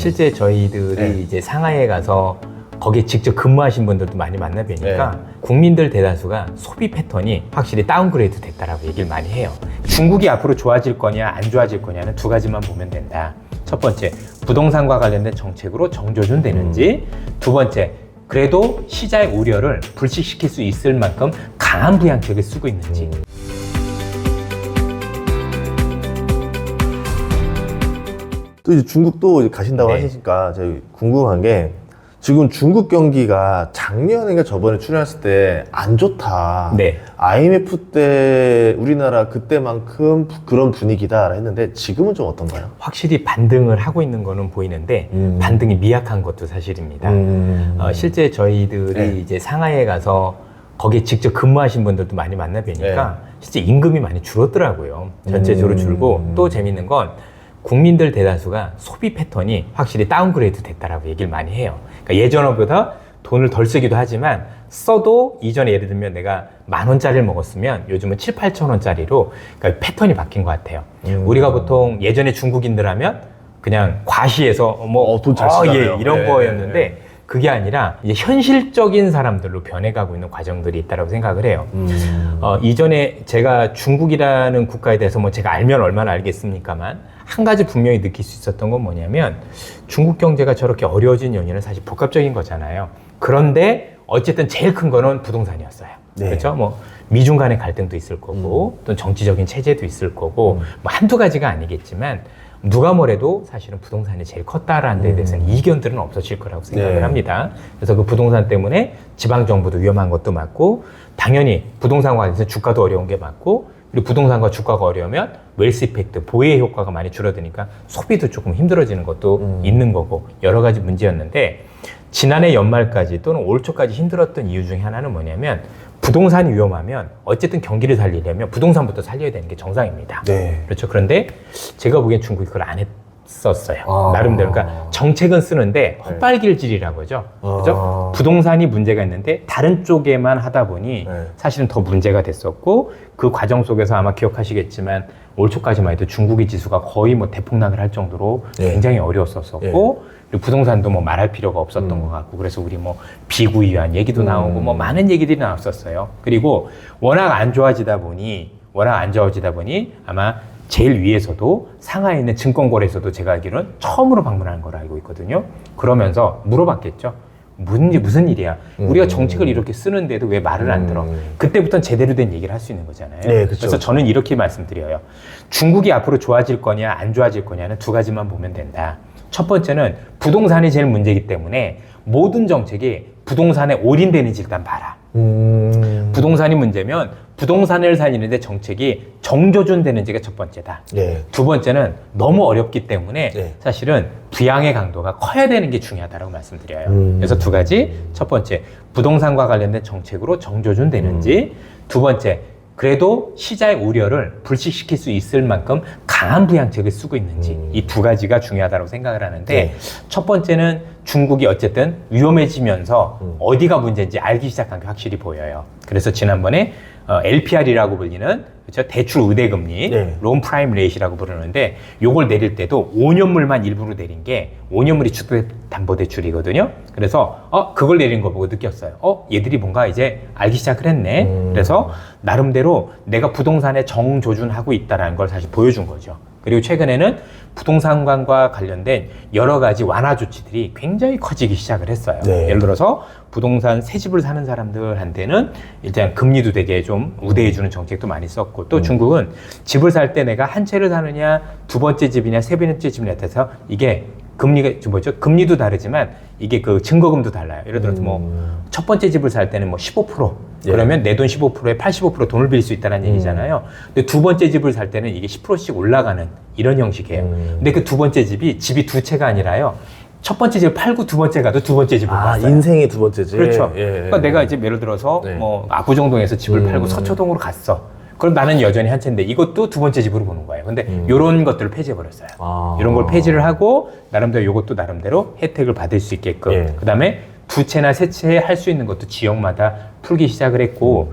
실제 저희들이 이제 상하이에 가서 거기에 직접 근무하신 분들도 많이 만나 뵈니까 국민들 대다수가 소비 패턴이 확실히 다운그레이드 됐다라고 얘기를 많이 해요. 중국이 앞으로 좋아질 거냐 안 좋아질 거냐는 두 가지만 보면 된다. 첫 번째, 부동산과 관련된 정책으로 정조준 되는지, 두 번째, 그래도 시장의 우려를 불식시킬 수 있을 만큼 강한 부양책을 쓰고 있는지. 또 이제 중국도 이제 가신다고 하시니까 저희 궁금한 게, 지금 중국 경기가 작년인가 저번에 출연했을 때 안 좋다. 네. IMF 때 우리나라 그때만큼 그런 분위기다 했는데 지금은 좀 어떤가요? 확실히 반등을 하고 있는 거는 보이는데 반등이 미약한 것도 사실입니다. 실제 저희들이 이제 상하이에 가서 거기에 직접 근무하신 분들도 많이 만나 뵈니까 실제 임금이 많이 줄었더라고요. 전체적으로 줄고, 또 재밌는 건 국민들 대다수가 소비 패턴이 확실히 다운그레이드 됐다라고 얘기를 많이 해요. 그러니까 예전보다 돈을 덜 쓰기도 하지만 써도 이전에 예를 들면 내가 10,000원짜리를 먹었으면 요즘은 7,000~8,000원짜리로, 그러니까 패턴이 바뀐 것 같아요. 우리가 보통 예전에 중국인들 하면 그냥 과시해서 돈 잘 쓰잖아요. 이런 거였는데 그게 아니라 이제 현실적인 사람들로 변해가고 있는 과정들이 있다고 생각을 해요. 이전에 제가 중국이라는 국가에 대해서 뭐 제가 알면 얼마나 알겠습니까만 한 가지 분명히 느낄 수 있었던 건 뭐냐면, 중국 경제가 저렇게 어려워진 연유는 사실 복합적인 거잖아요. 그런데 어쨌든 제일 큰 거는 부동산이었어요. 그렇죠? 뭐 미중 간의 갈등도 있을 거고 또 정치적인 체제도 있을 거고 뭐 한두 가지가 아니겠지만 누가 뭐래도 사실은 부동산이 제일 컸다라는 데에 대해서는 이견들은 없어질 거라고 생각을 합니다. 그래서 그 부동산 때문에 지방정부도 위험한 것도 맞고, 당연히 부동산과 관련해서 주가도 어려운 게 맞고, 그리고 부동산과 주가가 어려우면 웰스 이펙트, 보혜 효과가 많이 줄어드니까 소비도 조금 힘들어지는 것도 있는 거고, 여러 가지 문제였는데, 지난해 연말까지 또는 올 초까지 힘들었던 이유 중에 하나는 뭐냐면, 부동산이 위험하면 어쨌든 경기를 살리려면 부동산부터 살려야 되는 게 정상입니다. 그렇죠. 그런데 제가 보기엔 중국이 그걸 안 했었어요. 나름대로. 그러니까 정책은 쓰는데 헛발길질이라고 하죠. 그죠? 부동산이 문제가 있는데 다른 쪽에만 하다 보니 사실은 더 문제가 됐었고, 그 과정 속에서 아마 기억하시겠지만 올 초까지만 해도 중국의 지수가 거의 뭐 대폭락을 할 정도로 굉장히 어려웠었고, 그리고 부동산도 뭐 말할 필요가 없었던 것 같고, 그래서 우리 뭐 비구이한 얘기도 나오고 뭐 많은 얘기들이 나왔었어요. 그리고 워낙 안 좋아지다 보니 아마 제일 위에서도 상하이에 있는 증권거래소도 제가 알기로는 처음으로 방문하는 걸로 알고 있거든요. 그러면서 물어봤겠죠. 무슨 일이야? 우리가 정책을 이렇게 쓰는데도 왜 말을 안 들어? 그때부터는 제대로 된 얘기를 할 수 있는 거잖아요. 그래서 저는 이렇게 말씀드려요. 중국이 앞으로 좋아질 거냐 안 좋아질 거냐는 두 가지만 보면 된다. 첫 번째는 부동산이 제일 문제이기 때문에 모든 정책이 부동산에 올인되는지 일단 봐라. 부동산이 문제면 부동산을 살리는데 정책이 정조준되는지가 첫 번째다. 두 번째는 너무 어렵기 때문에 사실은 부양의 강도가 커야 되는 게 중요하다고 말씀드려요. 그래서 두 가지. 첫 번째, 부동산과 관련된 정책으로 정조준되는지, 두 번째, 그래도 시장의 우려를 불식시킬 수 있을 만큼 강한 부양책을 쓰고 있는지, 이 두 가지가 중요하다고 생각을 하는데, 첫 번째는 중국이 어쨌든 위험해지면서 어디가 문제인지 알기 시작한 게 확실히 보여요. 그래서 지난번에 LPR이라고 불리는, 그렇죠? 대출 우대금리, 론 프라임 레이시라고 부르는데, 요걸 내릴 때도 5년물만 일부러 내린 게 5년물이 주택담보대출이거든요. 그래서 그걸 내린 거 보고 느꼈어요. 얘들이 뭔가 이제 알기 시작을 했네. 그래서 나름대로 내가 부동산에 정조준하고 있다는 걸 사실 보여준 거죠. 그리고 최근에는 부동산과 관련된 여러 가지 완화 조치들이 굉장히 커지기 시작을 했어요. 예를 들어서 부동산 새 집을 사는 사람들한테는 일단 금리도 되게 좀 우대해주는 정책도 많이 썼고, 또 중국은 집을 살 때 내가 한 채를 사느냐, 두 번째 집이냐, 세 번째 집이냐 해서 이게 금리가 금리도 다르지만 이게 그 증거금도 달라요. 예를 들어서 뭐 첫 번째 집을 살 때는 뭐 15%, 그러면 내 돈 15%에 85% 돈을 빌릴 수 있다는 얘기잖아요. 근데 두 번째 집을 살 때는 이게 10%씩 올라가는 이런 형식이에요. 근데 그 두 번째 집이 두 채가 아니라요. 첫 번째 집을 팔고 두 번째 가도 두 번째 집을 봤어요. 인생의 두 번째 집. 그렇죠. 그러니까 내가 이제 예를 들어서 뭐 압구정동에서 집을 팔고 서초동으로 갔어. 그럼 나는 여전히 한 채인데 이것도 두 번째 집으로 보는 거예요. 근데 이런 것들을 폐지해버렸어요. 이런 걸 폐지를 하고 나름대로 이것도 나름대로 혜택을 받을 수 있게끔. 그다음에 두 채나 세 채 할 수 있는 것도 지역마다 풀기 시작을 했고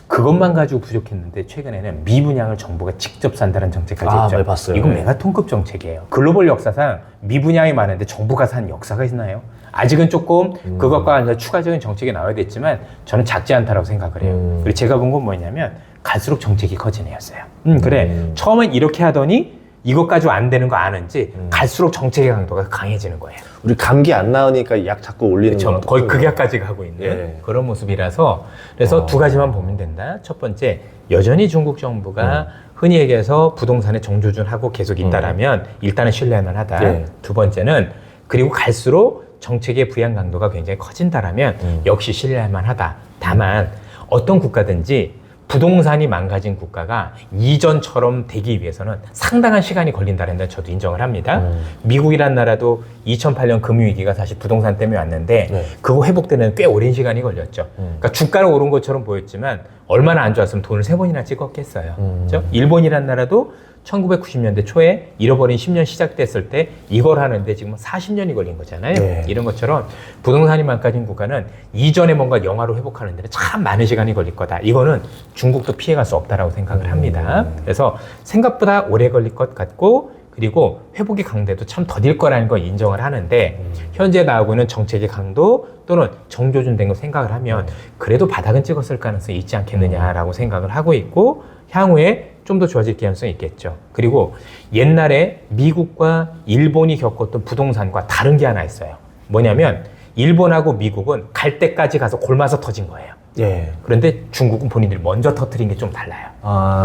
그것만 가지고 부족했는데 최근에는 미분양을 정부가 직접 산다는 정책까지 했죠. 네, 봤어요. 이건 네. 메가톤급 정책이에요. 글로벌 역사상 미분양이 많은데 정부가 산 역사가 있나요? 아직은 조금 그것과 관련해서 추가적인 정책이 나와야 됐지만 저는 작지 않다라고 생각을 해요. 그리고 제가 본 건 뭐냐면 갈수록 정책이 커지네였어요. 그래. 처음엔 이렇게 하더니 이것 가지고 안 되는 거 아는지 갈수록 정책의 강도가 강해지는 거예요. 우리 감기 안 나으니까 약 자꾸 올리는 그렇죠. 거 거의 극약까지 가고 있는 예. 그런 모습이라서 그래서 두 가지만 보면 된다. 첫 번째, 여전히 중국 정부가 흔히 얘기해서 부동산에 정조준하고 계속 있다라면 일단은 신뢰할 만하다. 예. 두 번째는 그리고 갈수록 정책의 부양 강도가 굉장히 커진다라면 역시 신뢰할 만하다. 다만 어떤 국가든지 부동산이 망가진 국가가 이전처럼 되기 위해서는 상당한 시간이 걸린다는 데 저도 인정을 합니다. 미국이란 나라도 2008년 금융위기가 사실 부동산 때문에 왔는데 네. 그거 회복되는 꽤 오랜 시간이 걸렸죠. 그러니까 주가는 오른 것처럼 보였지만 얼마나 안 좋았으면 돈을 3번이나 찍었겠어요. 그렇죠? 일본이란 나라도 1990년대 초에 잃어버린 10년 시작됐을 때 이걸 하는데 지금 40년이 걸린 거잖아요. 네. 이런 것처럼 부동산이 망가진 국가는 이전에 뭔가 영화로 회복하는 데는 참 많은 시간이 걸릴 거다. 이거는 중국도 피해갈 수 없다라고 생각을 합니다. 그래서 생각보다 오래 걸릴 것 같고 그리고 회복의 강도도 참 더딜 거라는 걸 인정을 하는데 현재 나오고 있는 정책의 강도 또는 정조준된 거 생각을 하면 그래도 바닥은 찍었을 가능성이 있지 않겠느냐라고 생각을 하고 있고 향후에 좀 더 좋아질 가능성이 있겠죠. 그리고 옛날에 미국과 일본이 겪었던 부동산과 다른 게 하나 있어요. 뭐냐면 일본하고 미국은 갈 때까지 가서 골마서 터진 거예요. 예. 그런데 중국은 본인들이 먼저 터뜨린 게 좀 달라요.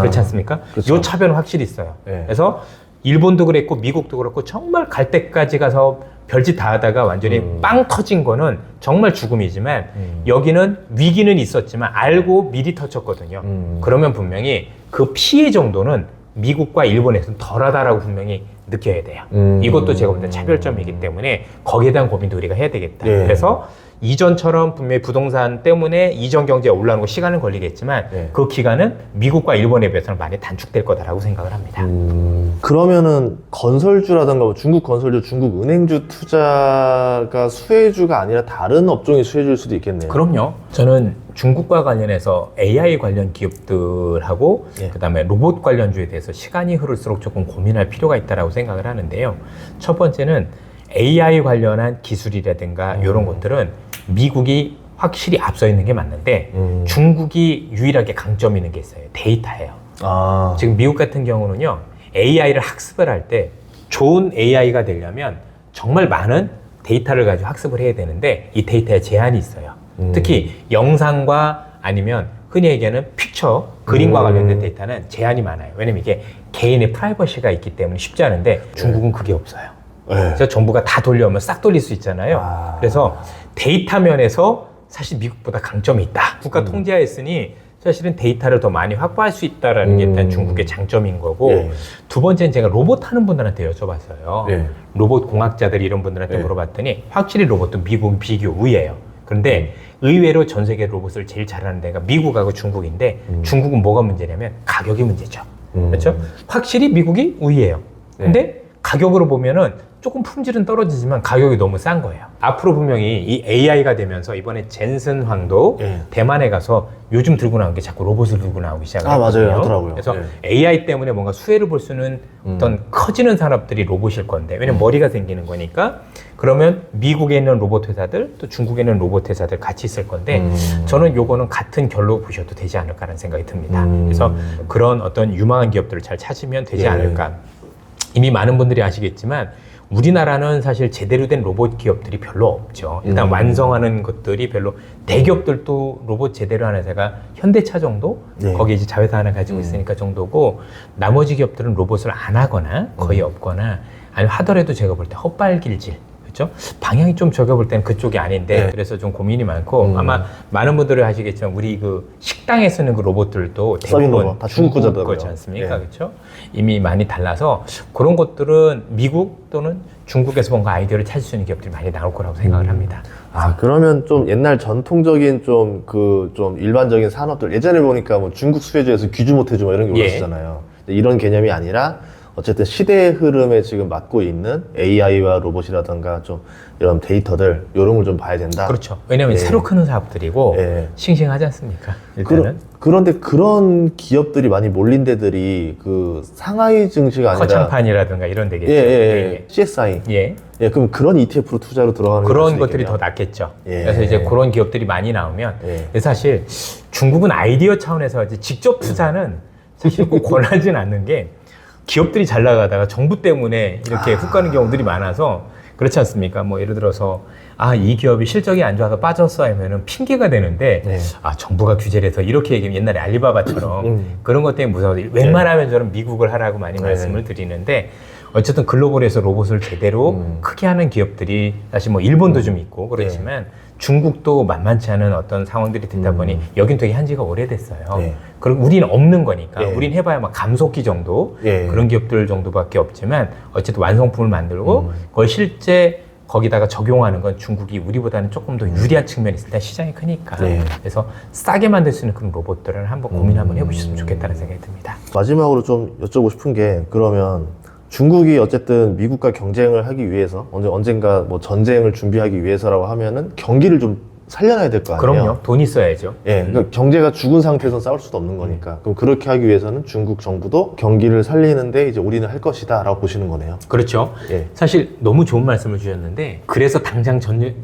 그렇지 않습니까? 그렇죠. 이 차별은 확실히 있어요. 예. 그래서 일본도 그랬고 미국도 그렇고 정말 갈 때까지 가서 별짓 다 하다가 완전히 빵 터진 거는 정말 죽음이지만 여기는 위기는 있었지만 알고 미리 터쳤거든요. 그러면 분명히 그 피해 정도는 미국과 일본에서는 덜하다라고 분명히 느껴야 돼요. 이것도 제가 볼 때 차별점이기 때문에 거기에 대한 고민도 우리가 해야 되겠다. 예. 그래서 이전처럼 분명히 부동산 때문에 이전 경제가 올라오는 거 시간은 걸리겠지만 예. 그 기간은 미국과 일본에 비해서는 많이 단축될 거다라고 생각을 합니다. 그러면은 건설주라든가 뭐 중국 건설주, 중국 은행주 투자가 수혜주가 아니라 다른 업종이 수혜주일 수도 있겠네요. 그럼요. 저는 중국과 관련해서 AI 관련 기업들하고 예. 그다음에 로봇 관련주에 대해서 시간이 흐를수록 조금 고민할 필요가 있다라고 생각을 하는데요. 첫 번째는 AI 관련한 기술이라든가 이런 것들은 미국이 확실히 앞서 있는 게 맞는데 중국이 유일하게 강점 있는 게 있어요. 데이터예요. 아. 지금 미국 같은 경우는요. AI를 학습을 할 때 좋은 AI가 되려면 정말 많은 데이터를 가지고 학습을 해야 되는데 이 데이터에 제한이 있어요. 특히 영상과 아니면 흔히 얘기하는 픽처, 그림과 관련된 데이터는 제한이 많아요. 왜냐면 이게 개인의 프라이버시가 있기 때문에 쉽지 않은데 중국은 그게 없어요. 네. 그래서 정부가 다 돌려오면 싹 돌릴 수 있잖아요. 아. 그래서 데이터 면에서 사실 미국보다 강점이 있다. 국가 통제하였으니 사실은 데이터를 더 많이 확보할 수 있다는 게 일단 중국의 장점인 거고 예. 두 번째는 제가 로봇 하는 분들한테 여쭤봤어요. 예. 로봇 공학자들 이런 분들한테 예. 물어봤더니 확실히 로봇도 미국은 비교 우위예요. 그런데 의외로 전 세계 로봇을 제일 잘하는 데가 미국하고 중국인데 중국은 뭐가 문제냐면 가격이 문제죠. 그렇죠? 확실히 미국이 우위예요. 근데 가격으로 보면은 조금 품질은 떨어지지만 가격이 너무 싼 거예요. 앞으로 분명히 이 AI가 되면서 이번에 젠슨 황도 예. 대만에 가서 요즘 들고 나온 게 자꾸 로봇을 들고 나오기 시작을 아, 맞아요. 했거든요. 하더라고요. 그래서 예. AI 때문에 뭔가 수혜를 볼 수는 어떤 커지는 산업들이 로봇일 건데 왜냐면 머리가 생기는 거니까 그러면 미국에 있는 로봇 회사들 또 중국에 있는 로봇 회사들 같이 있을 건데 저는 요거는 같은 결로 보셔도 되지 않을까라는 생각이 듭니다. 그래서 그런 어떤 유망한 기업들을 잘 찾으면 되지 예. 않을까. 이미 많은 분들이 아시겠지만 우리나라는 사실 제대로 된 로봇 기업들이 별로 없죠. 일단 완성하는 것들이 별로 대기업들도 로봇 제대로 하는 회사가 현대차 정도? 네. 거기 이제 자회사 하나 가지고 있으니까 정도고 나머지 기업들은 로봇을 안 하거나 거의 없거나 아니면 하더라도 제가 볼 때 헛발길질 그렇죠? 방향이 좀 제가 볼 때는 그쪽이 아닌데 네. 그래서 좀 고민이 많고 아마 많은 분들이 아시겠지만 우리 그 식당에 쓰는 그 로봇들도 서빙 대부분 로봇, 다 중국 중국 거잖아요. 거지 않습니까? 예. 그렇죠? 이미 많이 달라서 그런 것들은 미국 또는 중국에서 뭔가 아이디어를 찾을 수 있는 기업들이 많이 나올 거라고 생각을 합니다. 아, 그러면 좀 옛날 전통적인 좀 일반적인 산업들 예전에 보니까 뭐 중국 수혜주에서 귀주 못해주 뭐 이런 게 예. 올랐었잖아요. 이런 개념이 아니라 어쨌든 시대의 흐름에 지금 맞고 있는 AI와 로봇이라든가 좀 이런 데이터들 이런 걸 좀 봐야 된다. 그렇죠. 왜냐하면 예. 새로 크는 사업들이고 예. 싱싱하지 않습니까? 일단은 그런데 그런 기업들이 많이 몰린 데들이 그 상하이 증시가 아니라 거창판이라든가 이런 데겠죠. 예. CSI. 예. 예, 그럼 그런 ETF로 투자로 들어가는 그런 게 것들이 더 있겠네요. 낫겠죠. 예. 그래서 이제 그런 기업들이 많이 나오면 예. 근데 사실 중국은 아이디어 차원에서 이제 직접 투자는 사실 꼭 권하진 않는 게 기업들이 잘 나가다가 정부 때문에 이렇게 훅 가는 경우들이 많아서 그렇지 않습니까? 뭐 예를 들어서 이 기업이 실적이 안 좋아서 빠졌어 하면은 핑계가 되는데 네. 정부가 규제를 해서 이렇게 얘기하면 옛날에 알리바바처럼 그런 것 때문에 무서워서 웬만하면 저는 미국을 하라고 많이 말씀을 드리는데 어쨌든 글로벌에서 로봇을 제대로 크게 하는 기업들이 사실 뭐 일본도 좀 있고 그렇지만 중국도 만만치 않은 어떤 상황들이 됐다 보니 여긴 되게 한지가 오래됐어요. 네. 그럼 우리는 없는 거니까 예. 우린 해봐야 막 감속기 정도 예. 그런 기업들 정도밖에 없지만 어쨌든 완성품을 만들고 그걸 실제 거기다가 적용하는 건 중국이 우리보다는 조금 더 유리한 측면이 있을 때 시장이 크니까 네. 그래서 싸게 만들 수 있는 그런 로봇들을 한번 고민 한번 해보셨으면 좋겠다는 생각이 듭니다. 마지막으로 좀 여쭤보고 싶은 게 그러면 중국이 어쨌든 미국과 경쟁을 하기 위해서 언젠가 뭐 전쟁을 준비하기 위해서라고 하면은 경기를 좀 살려놔야 될 거 아니에요? 그럼요. 돈 있어야죠. 예, 그러니까 경제가 죽은 상태에서 싸울 수도 없는 거니까. 그럼 그렇게 하기 위해서는 중국 정부도 경기를 살리는데 이제 우리는 할 것이다라고 보시는 거네요. 그렇죠. 예. 사실 너무 좋은 말씀을 주셨는데 그래서 당장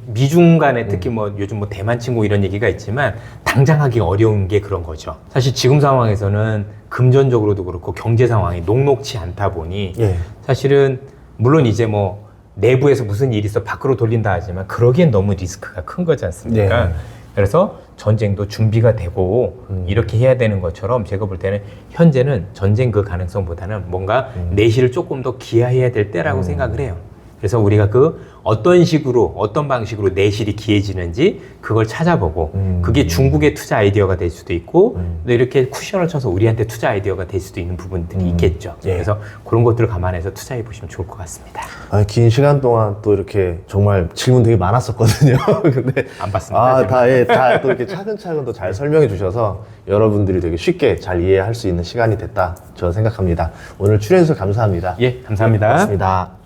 미중 간에 특히 뭐 요즘 뭐 대만 친구 이런 얘기가 있지만 당장 하기 어려운 게 그런 거죠. 사실 지금 상황에서는 금전적으로도 그렇고 경제 상황이 녹록치 않다 보니 예. 사실은 물론 이제 뭐 내부에서 무슨 일이 있어 밖으로 돌린다 하지만 그러기엔 너무 리스크가 큰 거지 않습니까? 네. 그래서 전쟁도 준비가 되고 이렇게 해야 되는 것처럼 제가 볼 때는 현재는 전쟁 그 가능성보다는 뭔가 내실을 조금 더 기하해야 될 때라고 생각을 해요. 그래서 우리가 그 어떤 식으로 어떤 방식으로 내실이 기해지는지 그걸 찾아보고 그게 중국의 투자 아이디어가 될 수도 있고 또 이렇게 쿠션을 쳐서 우리한테 투자 아이디어가 될 수도 있는 부분들이 있겠죠. 예. 그래서 그런 것들을 감안해서 투자해 보시면 좋을 것 같습니다. 긴 시간 동안 또 이렇게 정말 질문 되게 많았었거든요. 근데 안 봤습니다. 다 또 이렇게 차근차근 또 잘 설명해 주셔서 여러분들이 되게 쉽게 잘 이해할 수 있는 시간이 됐다 저는 생각합니다. 오늘 출연해주셔서 감사합니다. 예, 감사합니다. 고맙습니다.